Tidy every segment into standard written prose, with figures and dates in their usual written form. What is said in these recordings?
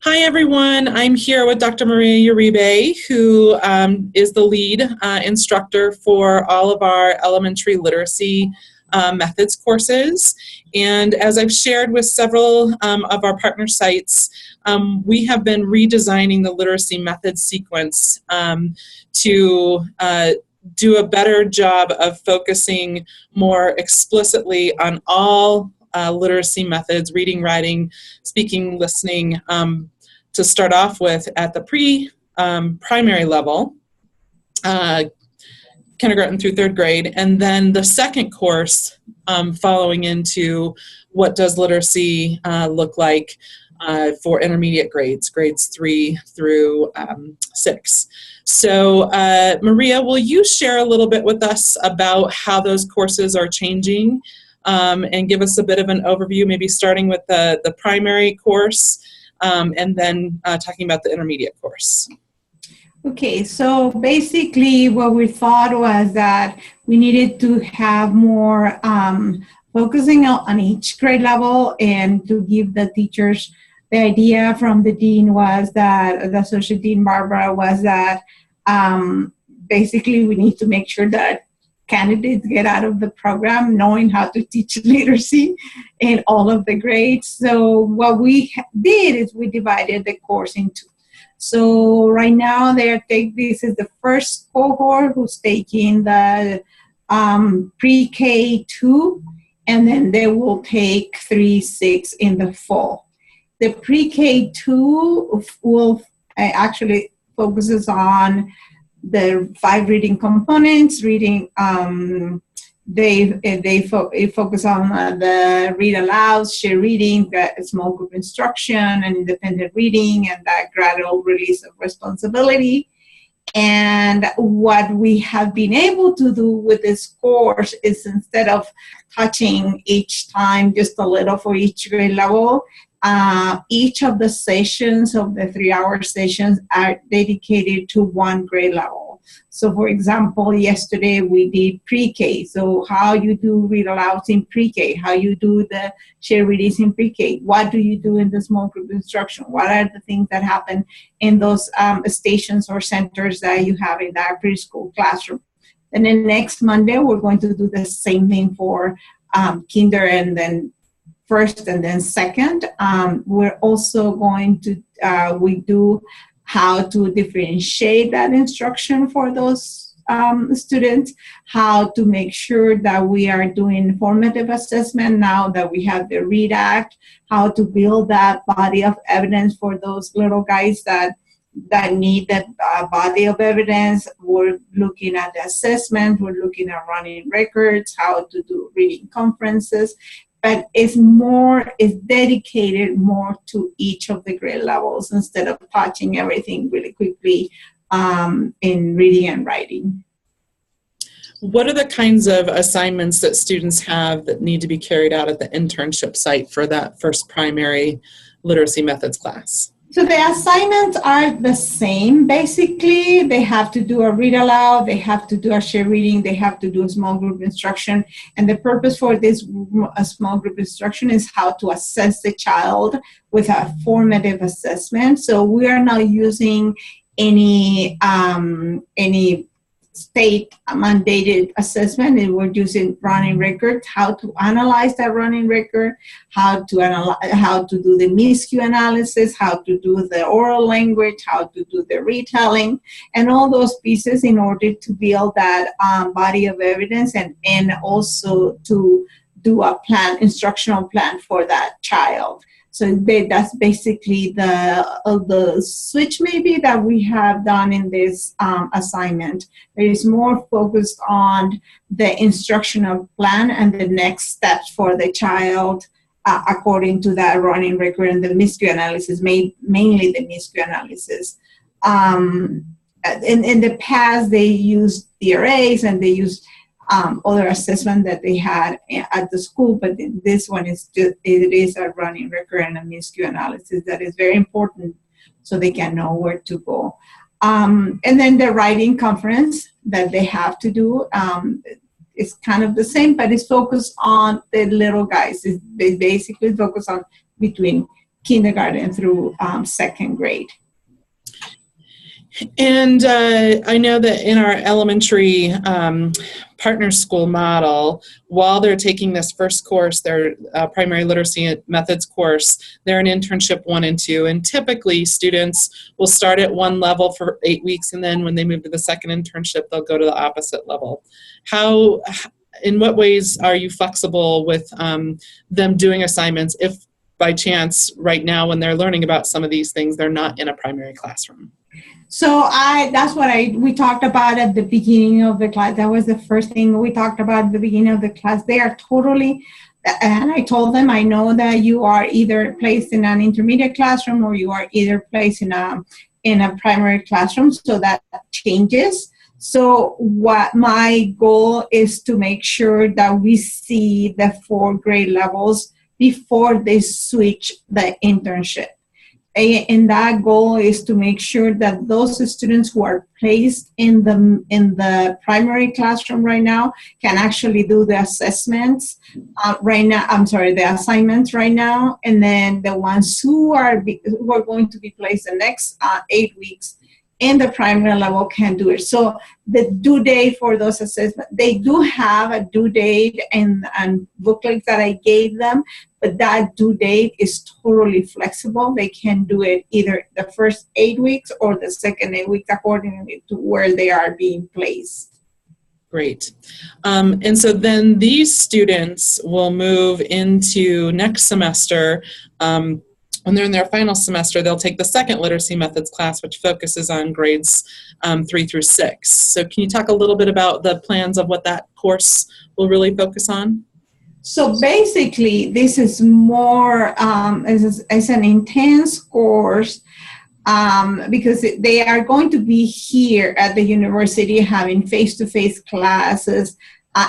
Hi, everyone. I'm here with Dr. Maria Uribe, who is the lead instructor for all of our elementary literacy methods courses. And as I've shared with several of our partner sites, we have been redesigning the literacy methods sequence to do a better job of focusing more explicitly on all literacy methods: reading, writing, speaking, listening, to start off with at the primary level, kindergarten through third grade, and then the second course following into what does literacy look like for intermediate grades, grades 3 through 6. So Maria, will you share a little bit with us about how those courses are changing and give us a bit of an overview, maybe starting with the primary course and then talking about the intermediate course? Okay, so basically what we thought was that we needed to have more focusing on each grade level, and to give the teachers the idea from the dean was that, the Associate Dean Barbara, was that basically we need to make sure that candidates get out of the program knowing how to teach literacy in all of the grades. So what we did is we divided the course into. So right now this is the first cohort who's taking the pre-K 2, and then they will take 3, 6 in the fall. The pre-K 2 will actually focuses on the 5 reading components. Reading, they focus on the read aloud, share reading, the small group instruction, and independent reading, and that gradual release of responsibility. And what we have been able to do with this course is, instead of touching each time just a little for each grade level, each of the sessions of the 3-hour sessions are dedicated to one grade level. So for example, yesterday we did pre-K. So how you do read alouds in pre-K, how you do the share readings in pre-K, what do you do in the small group instruction, what are the things that happen in those stations or centers that you have in that preschool classroom. And then next Monday, we're going to do the same thing for kinder, and then first and then second. We're also going to, we do how to differentiate that instruction for those students, how to make sure that we are doing formative assessment now that we have the READ Act, how to build that body of evidence for those little guys that need that body of evidence. We're looking at the assessment, we're looking at running records, how to do reading conferences. But it's dedicated more to each of the grade levels, instead of touching everything really quickly in reading and writing. What are the kinds of assignments that students have that need to be carried out at the internship site for that first primary literacy methods class? So the assignments are the same. Basically, they have to do a read aloud, they have to do a share reading, they have to do a small group instruction. And the purpose for this small group instruction is how to assess the child with a formative assessment. So we are not using any state mandated assessment, and we're using running records, how to analyze that running record, how to do the miscue analysis, how to do the oral language, how to do the retelling, and all those pieces in order to build that body of evidence, and also to do a instructional plan for that child. So that's basically the switch maybe that we have done in this assignment. There is more focused on the instructional plan and the next steps for the child according to that running record and the miscue analysis, mainly the miscue analysis. In the past, they used DRAs and they used other assessment that they had at the school, but this one is just, it is a running record and a miscue analysis that is very important so they can know where to go. And then the writing conference that they have to do is kind of the same, but it's focused on the little guys. They basically focus on between kindergarten through second grade. And I know that in our elementary partner school model, while they're taking this first course, their primary literacy methods course, they're in internship 1 and 2. And typically students will start at one level for 8 weeks, and then when they move to the second internship, they'll go to the opposite level. In what ways are you flexible with them doing assignments if by chance right now when they're learning about some of these things, they're not in a primary classroom? So that's what we talked about at the beginning of the class. That was the first thing we talked about at the beginning of the class. They are totally, and I told them, I know that you are either placed in an intermediate classroom or you are either placed in a primary classroom, so that changes. So what my goal is to make sure that we see the 4 grade levels before they switch the internship. And that goal is to make sure that those students who are placed in the primary classroom right now can actually do the assessments the assignments right now, and then the ones who are going to be placed the next 8 weeks in the primary level can do it. So the due date for those assessments, they do have a due date and booklets that I gave them, but that due date is totally flexible. They can do it either the first 8 weeks or the second 8 weeks according to where they are being placed. Great. And so then these students will move into next semester. When they're in their final semester, they'll take the second literacy methods class, which focuses on grades 3 through 6. So can you talk a little bit about the plans of what that course will really focus on? So basically, this is more, it's an intense course because they are going to be here at the university having face-to-face classes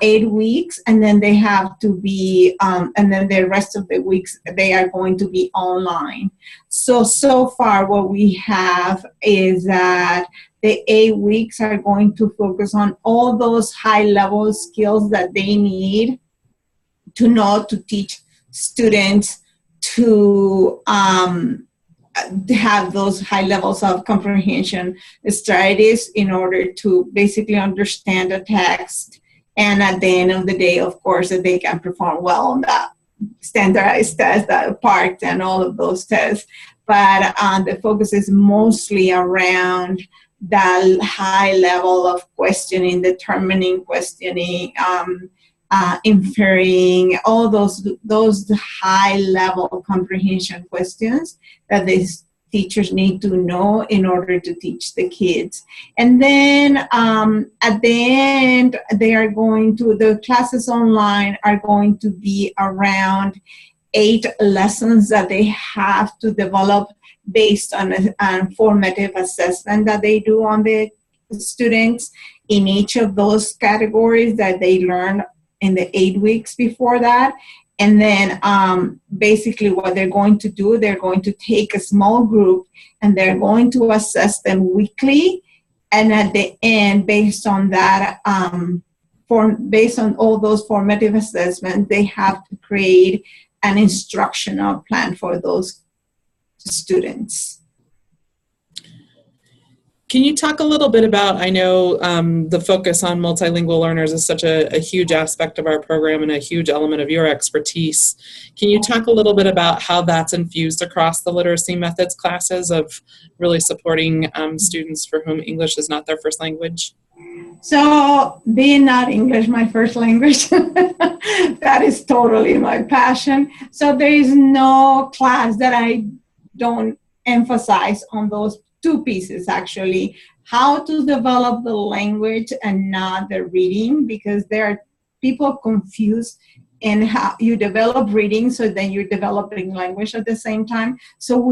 8 weeks, and then they have to be, and then the rest of the weeks they are going to be online. So far what we have is that the 8 weeks are going to focus on all those high-level skills that they need to know to teach students to have those high levels of comprehension strategies in order to basically understand the text. And at the end of the day, of course, that they can perform well on that standardized test, that PARCT and all of those tests. But the focus is mostly around that high level of questioning, determining questioning, inferring, all those high level comprehension questions that these teachers need to know in order to teach the kids. And then at the end, the classes online are going to be around 8 lessons that they have to develop based on a formative assessment that they do on the students in each of those categories that they learn in the 8 weeks before that. And then basically what they're going to do, they're going to take a small group and they're going to assess them weekly. And at the end, based on that, based on all those formative assessments, they have to create an instructional plan for those students. Can you talk a little bit about, I know the focus on multilingual learners is such a huge aspect of our program and a huge element of your expertise. Can you talk a little bit about how that's infused across the literacy methods classes of really supporting students for whom English is not their first language? So being not English my first language, that is totally my passion. So there is no class that I don't emphasize on those 2 pieces, actually. How to develop the language and not the reading, because there are people confused in how you develop reading, so then you're developing language at the same time. So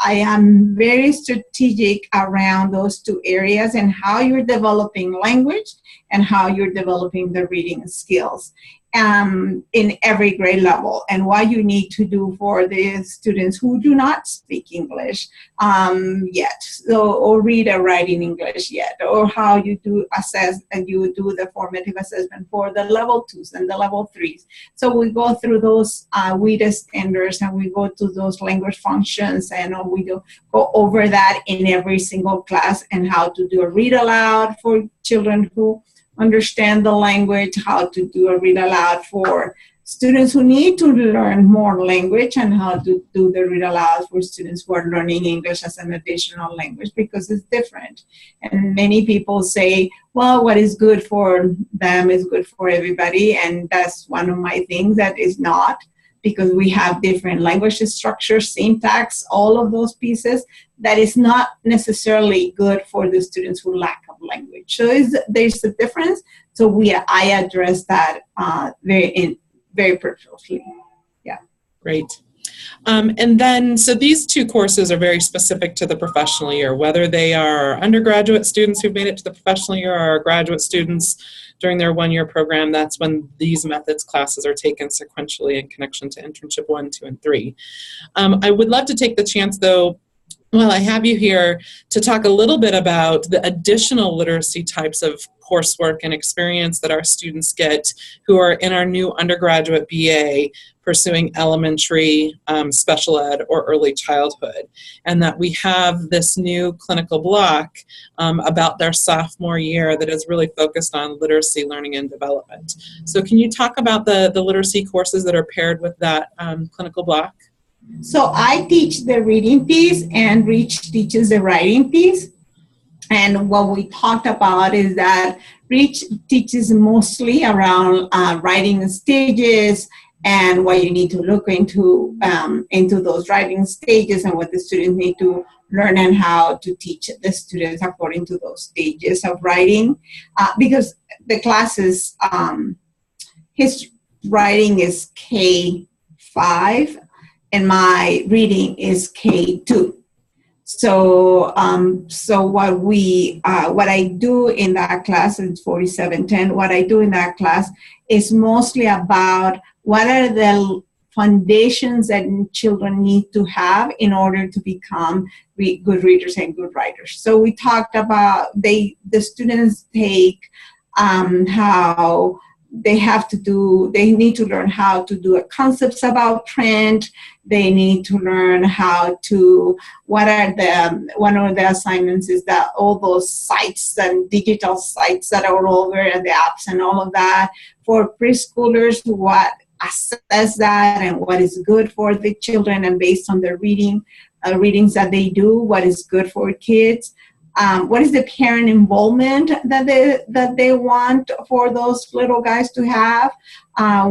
I am very strategic around those 2 areas and how you're developing language and how you're developing the reading skills. in every grade level, and what you need to do for the students who do not speak English yet, or read or write in English yet, or how you do assess and you do the formative assessment for the level 2s and the level 3s. So we go through those WIDA standards, and we go to those language functions, and we go over that in every single class, and how to do a read aloud for children who understand the language, how to do a read aloud for students who need to learn more language, and how to do the read aloud for students who are learning English as an additional language, because it's different. And many people say, well, what is good for them is good for everybody, and that's one of my things that is not, because we have different language structures, syntax, all of those pieces, that is not necessarily good for the students who lack of language. So there's a difference. So I address that very purposefully. Yeah. Great. And then, so these two courses are very specific to the professional year, whether they are undergraduate students who've made it to the professional year or graduate students during their one-year program. That's when these methods classes are taken sequentially in connection to internship 1, 2, and 3. I would love to take the chance, though, while I have you here, to talk a little bit about the additional literacy types of coursework and experience that our students get who are in our new undergraduate BA pursuing elementary, special ed, or early childhood, and that we have this new clinical block about their sophomore year that is really focused on literacy, learning, and development. So can you talk about the literacy courses that are paired with that clinical block? So I teach the reading piece, and Rich teaches the writing piece. And what we talked about is that Rich teaches mostly around writing stages and what you need to look into those writing stages, and what the students need to learn, and how to teach the students according to those stages of writing. Because the classes, his writing is K5, and my reading is K2. So, what I do in that class, it's 4710, what I do in that class is mostly about what are the foundations that children need to have in order to become good readers and good writers. So we talked about, the students take how they need to learn how to do concepts about print. They need to learn how to, one of the assignments is that all those sites and digital sites that are all over, and the apps and all of that. For preschoolers, what assess that and what is good for the children, and based on the readings that they do, what is good for kids. What is the parent involvement that they want for those little guys to have?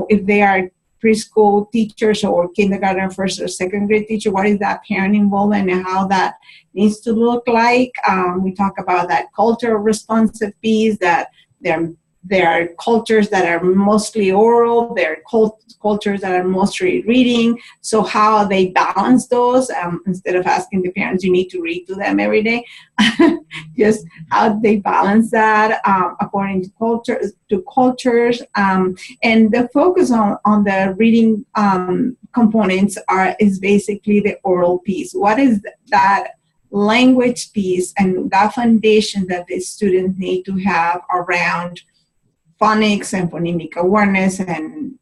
If they are preschool teachers or kindergarten, first or second grade teacher, what is that parent involvement and how that needs to look like? We talk about that cultural responsive piece, that there are cultures that are mostly oral, there are cultures that are mostly reading. So how they balance those, instead of asking the parents, you need to read to them every day, just how they balance that according to cultures. And the focus on the reading components is basically the oral piece. What is that language piece and that foundation that the students need to have around phonics and phonemic awareness and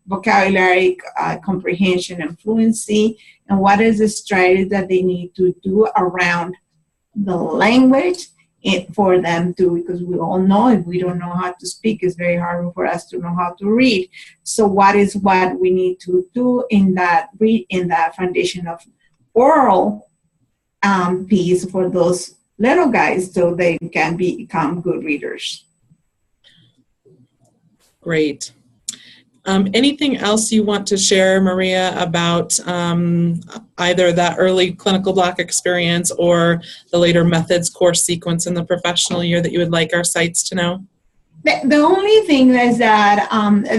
vocabulary comprehension and fluency, and what is the strategy that they need to do around the language for them to, because we all know if we don't know how to speak, it's very hard for us to know how to read. So what we need to do in that foundation of oral piece for those little guys, so they can become good readers. Great. Anything else you want to share, Maria, about either that early clinical block experience or the later methods course sequence in the professional year that you would like our sites to know? The only thing is that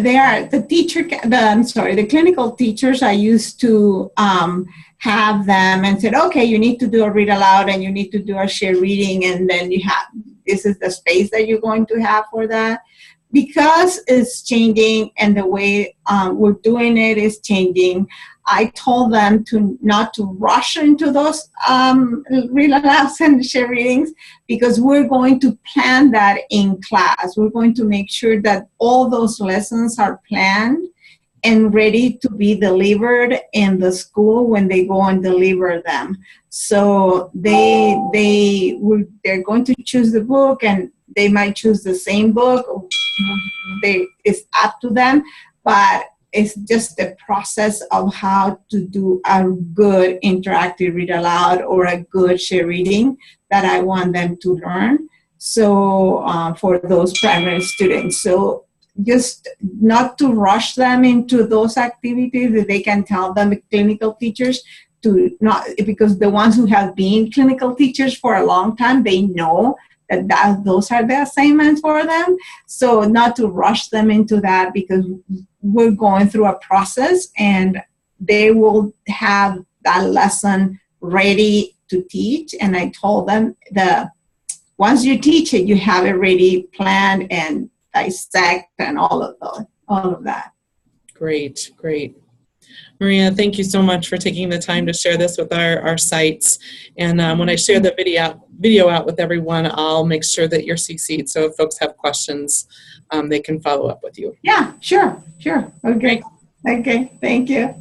the clinical teachers, I used to have them and said, okay, you need to do a read aloud and you need to do a share reading, and then this is the space that you're going to have for that. because it's changing and the way we're doing it is changing, I told them not to rush into those read alouds and share readings, because we're going to plan that in class. We're going to make sure that all those lessons are planned and ready to be delivered in the school when they go and deliver them. So they're going to choose the book, and they might choose the same book. It's up to them, but it's just the process of how to do a good interactive read aloud or a good share reading that I want them to learn. So for those primary students, so just not to rush them into those activities. That they can tell them, the clinical teachers, to not, because the ones who have been clinical teachers for a long time, they know that those are the assignments for them. So not to rush them into that, because we're going through a process and they will have that lesson ready to teach. And I told them that once you teach it, you have it ready, planned, and dissect and all of that. Great, great. Maria, thank you so much for taking the time to share this with our sites. And when I share the video out with everyone, I'll make sure that you're CC'd. So if folks have questions, they can follow up with you. Yeah, sure. Okay. Okay, thank you.